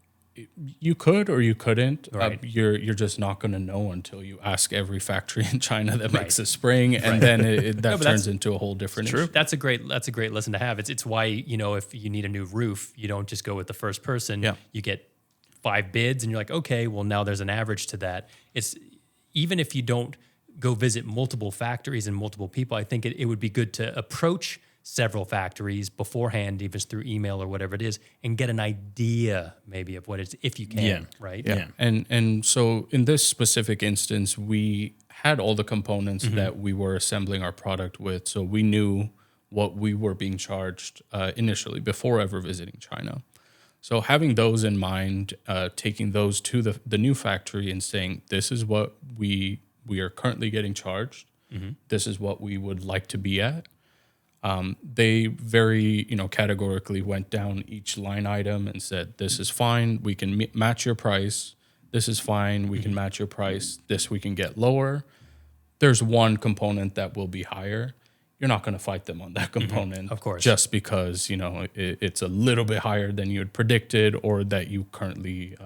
You could or you couldn't. Right. You're just not going to know until you ask every factory in China that makes a spring, and then that turns into a whole different issue. That's a great lesson to have. It's why, if you need a new roof, you don't just go with the first person. Yeah. You get 5 bids and you're like, okay, well now there's an average to that. It's even if you don't go visit multiple factories and multiple people, I think it would be good to approach several factories beforehand, even through email or whatever it is, and get an idea maybe of what it's, if you can, right? Yeah. And so in this specific instance, we had all the components that we were assembling our product with, so we knew what we were being charged initially before ever visiting China. So having those in mind, taking those to the new factory and saying, this is what we are currently getting charged. This is what we would like to be at. They very, categorically went down each line item and said, this is fine. We can match your price. This is fine. We can match your price. This we can get lower. There's one component that will be higher. You're not going to fight them on that component, of course, just because it's a little bit higher than you had predicted, or that you currently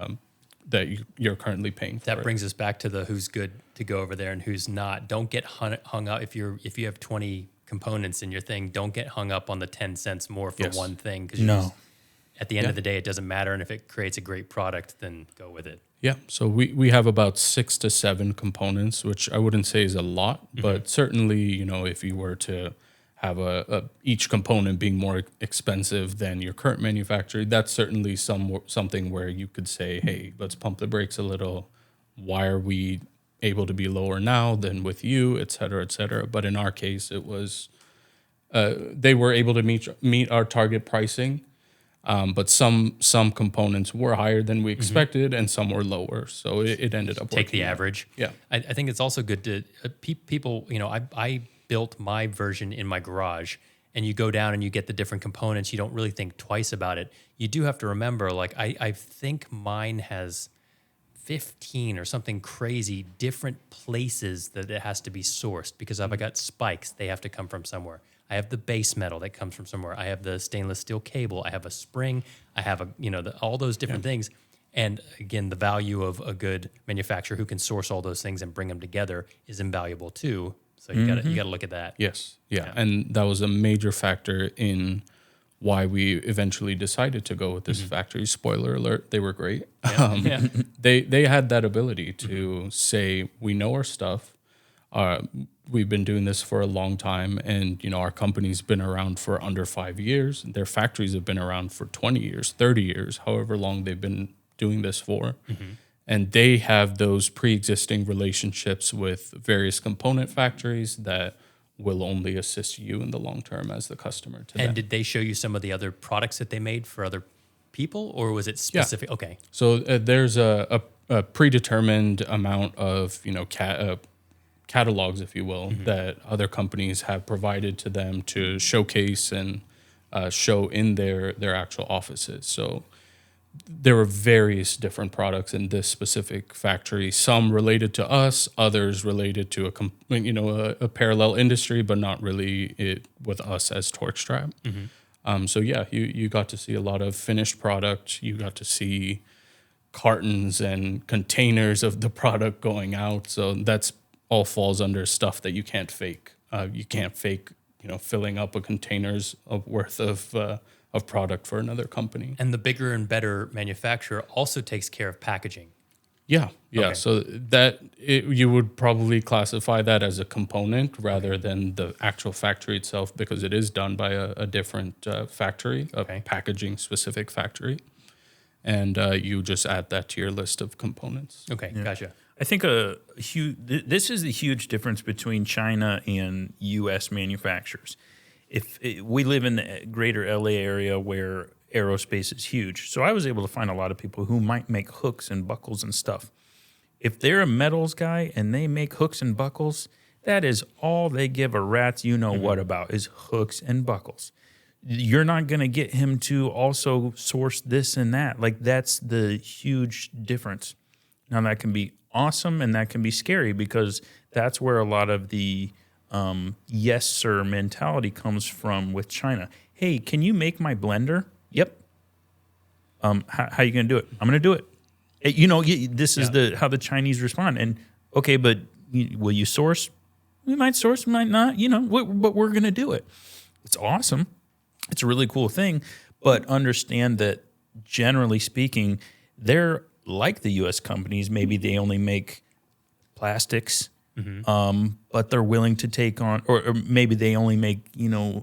you're currently paying for. That brings us back to the who's good to go over there and who's not. Don't get hung up if you have 20 components in your thing. Don't get hung up on the 10 cents more for one thing, because at the end of the day, it doesn't matter. And if it creates a great product, then go with it. Yeah, so we have about 6 to 7 components, which I wouldn't say is a lot, but certainly, if you were to have each component being more expensive than your current manufacturer, that's certainly something where you could say, hey, let's pump the brakes a little. Why are we able to be lower now than with you, et cetera, et cetera? But in our case, it was they were able to meet our target pricing. But some components were higher than we expected, and some were lower. So it ended up take the out. average. Yeah, I think it's also good to people. I built my version in my garage, and you go down and you get the different components. You don't really think twice about it. You do have to remember, like I think mine has 15 or something crazy different places that it has to be sourced, because if I got spikes, they have to come from somewhere. I have the base metal that comes from somewhere. I have the stainless steel cable. I have a spring. I have all those different things. And again, the value of a good manufacturer who can source all those things and bring them together is invaluable too. So you gotta look at that. Yes, yeah, and that was a major factor in why we eventually decided to go with this factory. Spoiler alert: they were great. They had that ability to say, we know our stuff. We've been doing this for a long time, and our company's been around for under 5 years. Their factories have been around for 20 years, 30 years, however long they've been doing this for. And they have those pre-existing relationships with various component factories that will only assist you in the long term as the customer to them. And did they show you some of the other products that they made for other people, or was it specific? Yeah. Okay. So there's a predetermined amount of catalogs, if you will, that other companies have provided to them to showcase and show in their actual offices. So there were various different products in this specific factory, some related to us, others related to a parallel industry, but not really with us as Torquestrap. So yeah, you got to see a lot of finished product. You got to see cartons and containers of the product going out. So that's all falls under stuff that you can't fake. You can't fake, filling up a containers worth of product for another company. And the bigger and better manufacturer also takes care of packaging. Yeah. Okay. So you would probably classify that as a component rather than the actual factory itself, because it is done by a different factory, a packaging specific factory. And you just add that to your list of components. Okay, gotcha. I think this is the huge difference between China and U.S. manufacturers. We live in the greater L.A. area where aerospace is huge, so I was able to find a lot of people who might make hooks and buckles and stuff. If they're a metals guy and they make hooks and buckles, that is all they give a rat's what about is hooks and buckles. You're not going to get him to also source this and that. Like, that's the huge difference. Now, that can be awesome and that can be scary, because that's where a lot of the yes, sir mentality comes from with China. Hey, can you make my blender? Yep. How are you going to do it? I'm going to do it. This is how the Chinese respond. And, okay, but will you source? We might source, might not, but we're going to do it. It's awesome. It's a really cool thing, but understand that generally speaking, they're like the U.S. companies. Maybe they only make plastics, but they're willing to take on, or maybe they only make,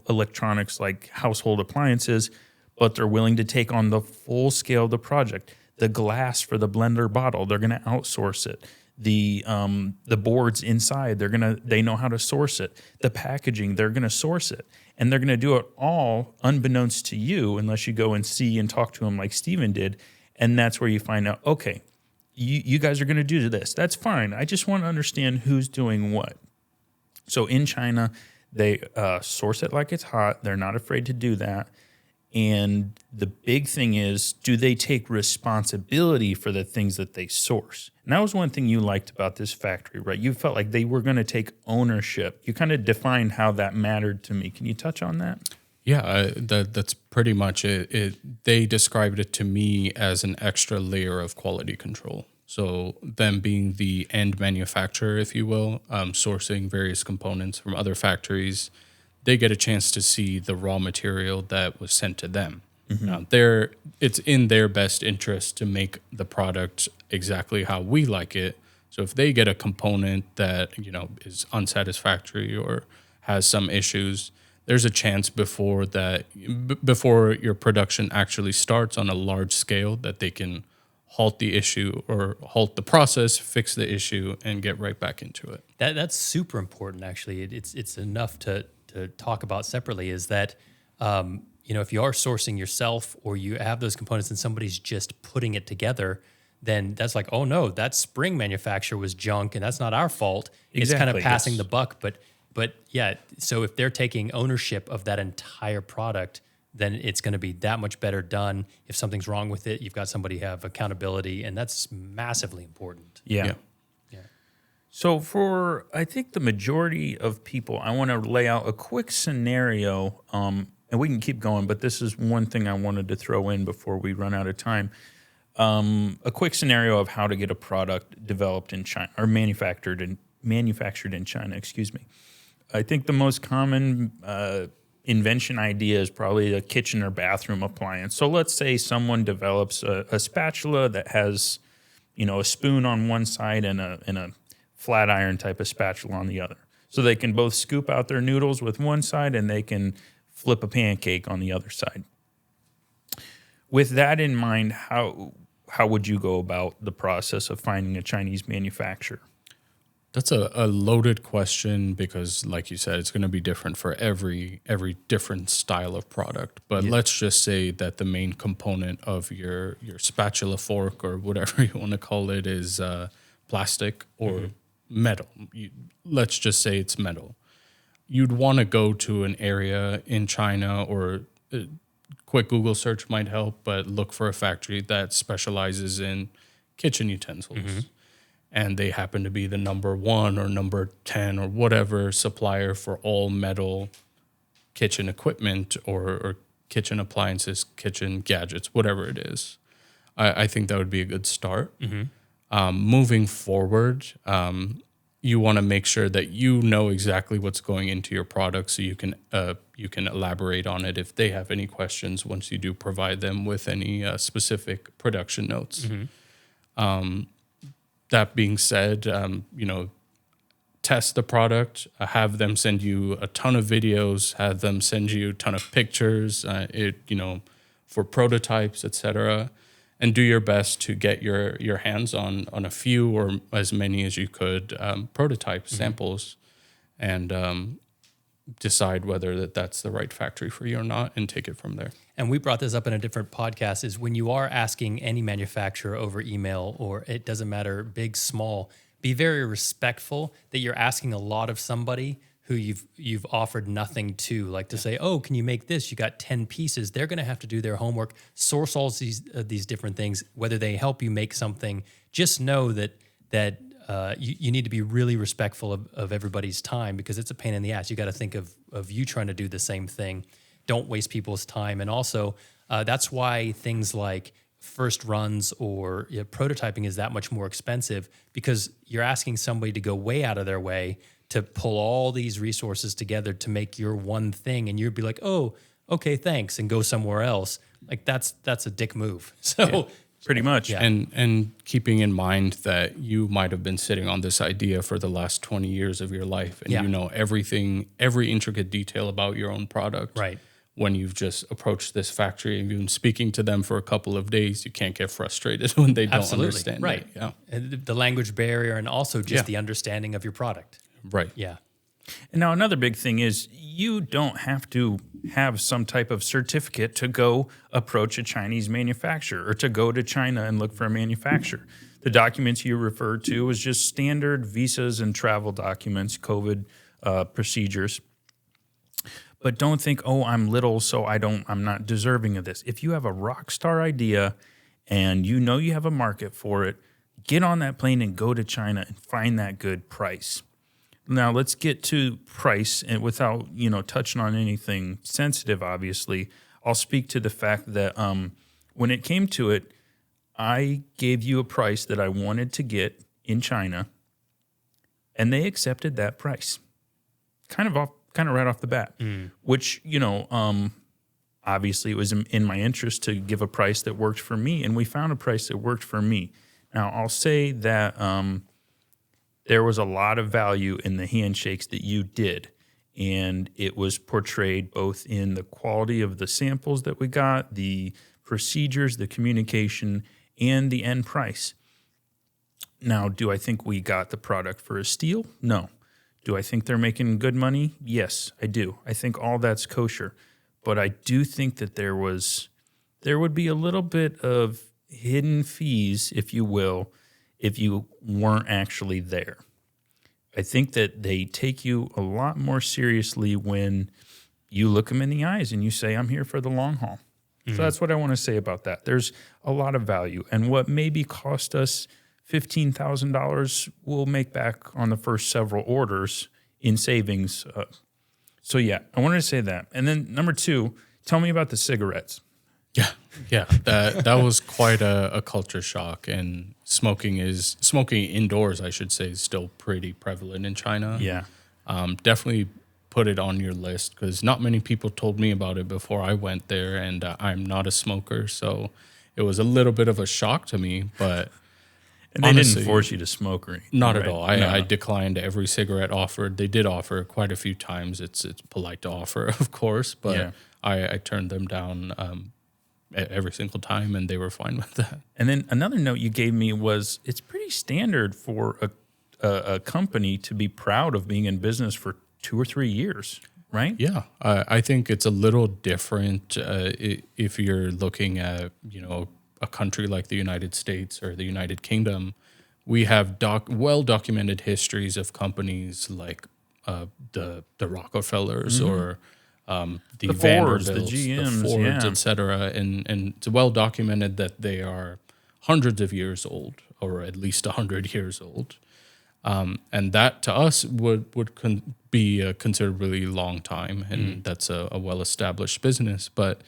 electronics like household appliances, but they're willing to take on the full scale of the project. The glass for the blender bottle, they're going to outsource it. the boards inside, they know how to source it. The packaging, they're gonna source it, and they're gonna do it all unbeknownst to you, unless you go and see and talk to them like Steven did, and that's where you find out. Okay, you guys are gonna do this. That's fine. I just want to understand who's doing what. So in China, they source it like it's hot. They're not afraid to do that. And the big thing is, do they take responsibility for the things that they source? And that was one thing you liked about this factory, right? You felt like they were going to take ownership. You kind of defined how that mattered to me. Can you touch on that? Yeah, that's pretty much it. They described it to me as an extra layer of quality control. So them being the end manufacturer, if you will, sourcing various components from other factories, they get a chance to see the raw material that was sent to them. Now, it's in their best interest to make the product exactly how we like it. So if they get a component that is unsatisfactory or has some issues, there's a chance before your production actually starts on a large scale that they can halt the issue or halt the process, fix the issue, and get right back into it. That's super important, actually. It's enough to talk about separately, is that if you are sourcing yourself or you have those components and somebody's just putting it together, then that's like, oh no, that spring manufacturer was junk and that's not our fault. It's kind of passing the buck. But yeah, so if they're taking ownership of that entire product, then it's going to be that much better done. If something's wrong with it, you've got somebody have accountability, and that's massively important. Yeah. So for, I think, the majority of people, I want to lay out a quick scenario, and we can keep going, but this is one thing I wanted to throw in before we run out of time. A quick scenario of how to get a product developed in China, or manufactured in China, excuse me. I think the most common invention idea is probably a kitchen or bathroom appliance. So let's say someone develops a spatula that has, a spoon on one side and a flat iron type of spatula on the other. So they can both scoop out their noodles with one side and they can flip a pancake on the other side. With that in mind, how would you go about the process of finding a Chinese manufacturer? That's a loaded question because, like you said, it's going to be different for every different style of product. But let's just say that the main component of your spatula, fork, or whatever you want to call it is plastic or metal. Let's just say it's metal. You'd want to go to an area in China, or a quick Google search might help, but look for a factory that specializes in kitchen utensils. And they happen to be the number 1 or number 10 or whatever supplier for all metal kitchen equipment or kitchen appliances, kitchen gadgets, whatever it is. I think that would be a good start. Moving forward, you want to make sure that you know exactly what's going into your product, so you can elaborate on it if they have any questions once you do provide them with any specific production notes. That being said, test the product, have them send you a ton of videos, have them send you a ton of pictures, for prototypes, etc. And do your best to get your hands on a few or as many as you could prototype samples, and decide whether that's the right factory for you or not, and take it from there. And we brought this up in a different podcast, is when you are asking any manufacturer over email, or it doesn't matter, big, small, be very respectful that you're asking a lot of somebody who you've offered nothing to, like to say, oh, can you make this? You got 10 pieces. They're going to have to do their homework, source all these different things, whether they help you make something. Just know that you need to be really respectful of everybody's time, because it's a pain in the ass. You got to think of you trying to do the same thing. Don't waste people's time. And also, that's why things like first runs or prototyping is that much more expensive, because you're asking somebody to go way out of their way to pull all these resources together to make your one thing, and you'd be like, oh, okay, thanks, and go somewhere else. Like that's a dick move. So pretty much. Yeah. And keeping in mind that you might have been sitting on this idea for the last 20 years of your life, and you know everything, every intricate detail about your own product. Right. when you've just approached this factory and you've been speaking to them for a couple of days, you can't get frustrated when they don't understand right. it. Yeah. And the language barrier and also just the understanding of your product. Right. Yeah. And now another big thing is you don't have to have some type of certificate to go approach a Chinese manufacturer or to go to China and look for a manufacturer. The documents you referred to was just standard visas and travel documents, COVID procedures. But don't think, oh, I'm little, so I'm not deserving of this. If you have a rock star idea and you know you have a market for it, get on that plane and go to China and find that good price. Now let's get to price, and without touching on anything sensitive, obviously, I'll speak to the fact that when it came to it, I gave you a price that I wanted to get in China, and they accepted that price, kind of right off the bat. Which obviously it was in my interest to give a price that worked for me, and we found a price that worked for me. Now I'll say that there was a lot of value in the handshakes that you did, and it was portrayed both in the quality of the samples that we got, the procedures, the communication, and the end price. Now, do I think we got the product for a steal? No. Do I think they're making good money? Yes, I do. I think all that's kosher. But I do think that there would be a little bit of hidden fees, if you will, if you weren't actually there. I think that they take you a lot more seriously when you look them in the eyes and you say, I'm here for the long haul. So that's what I want to say about that. There's a lot of value. And what maybe cost us $15,000 we'll make back on the first several orders in savings. So yeah, I wanted to say that. And then number 2, tell me about the cigarettes. Yeah, that was quite a culture shock, and smoking indoors, I should say, is still pretty prevalent in China. Yeah, definitely put it on your list, because not many people told me about it before I went there, and I'm not a smoker, so it was a little bit of a shock to me. But and they honestly, didn't force you to smoke or anything, not right? at all. I declined every cigarette offered. They did offer quite a few times. It's polite to offer, of course, but I turned them down every single time, and they were fine with that. And then another note you gave me was it's pretty standard for a company to be proud of being in business for 2 or 3 years, right? Yeah, I think it's a little different if you're looking at a country like the United States or the United Kingdom. We have well-documented histories of companies like the Rockefellers or the Fords, the Vanderbilts, GMs, the Fords, etc. And it's well documented that they are hundreds of years old, or at least 100 years old. And that to us would be a considerably long time, and that's a well-established business. But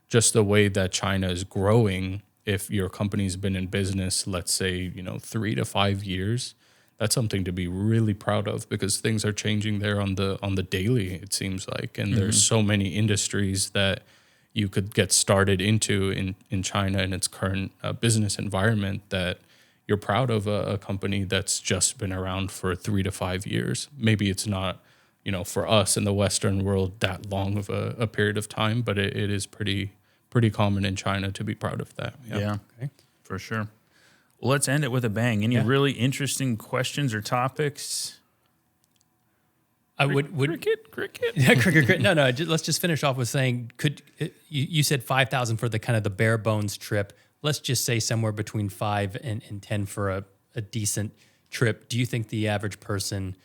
just the way that China is growing, if your company's been in business, let's say 3 to 5 years, that's something to be really proud of, because things are changing there on the daily, it seems like, and there's so many industries that you could get started into in China in its current business environment, that you're proud of a company that's just been around for 3 to 5 years. Maybe it's not, for us in the Western world that long of a period of time, but it is pretty common in China to be proud of that. Yeah, okay. For sure. Well, let's end it with a bang. Any really interesting questions or topics? I would cricket. Yeah, cricket. No. Let's just finish off with saying, you said 5,000 for the kind of the bare bones trip. Let's just say somewhere between 5 and 10 for a decent trip. Do you think the average person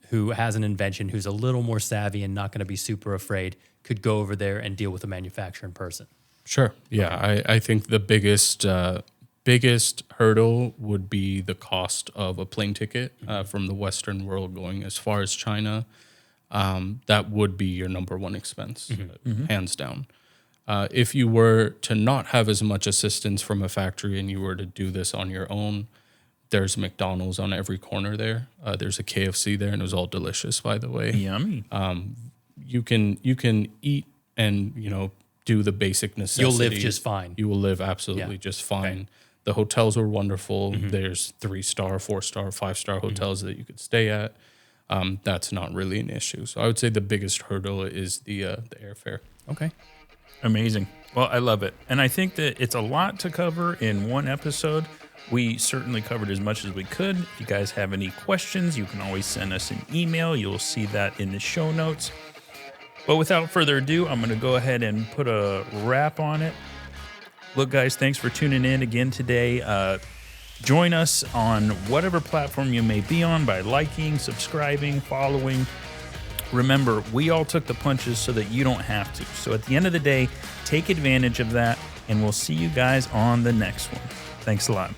who has an invention, who's a little more savvy and not going to be super afraid, could go over there and deal with a manufacturer in person? Sure. Yeah, okay. I think the biggest hurdle would be the cost of a plane ticket from the Western world going as far as China. That would be your number one expense, hands down. If you were to not have as much assistance from a factory and you were to do this on your own, there's McDonald's on every corner there. There's a KFC there, and it was all delicious, by the way. Yummy. You can eat and do the basic necessities. You'll live just fine. You will live absolutely just fine. Okay. The hotels are wonderful. There's 3-star, 4-star, 5-star hotels that you could stay at. That's not really an issue. So I would say the biggest hurdle is the airfare. Okay. Amazing. Well, I love it. And I think that it's a lot to cover in one episode. We certainly covered as much as we could. If you guys have any questions, you can always send us an email. You'll see that in the show notes. But without further ado, I'm going to go ahead and put a wrap on it. Look, guys, thanks for tuning in again today. Join us on whatever platform you may be on by liking, subscribing, following. Remember, we all took the punches so that you don't have to. So at the end of the day, take advantage of that, and we'll see you guys on the next one. Thanks a lot.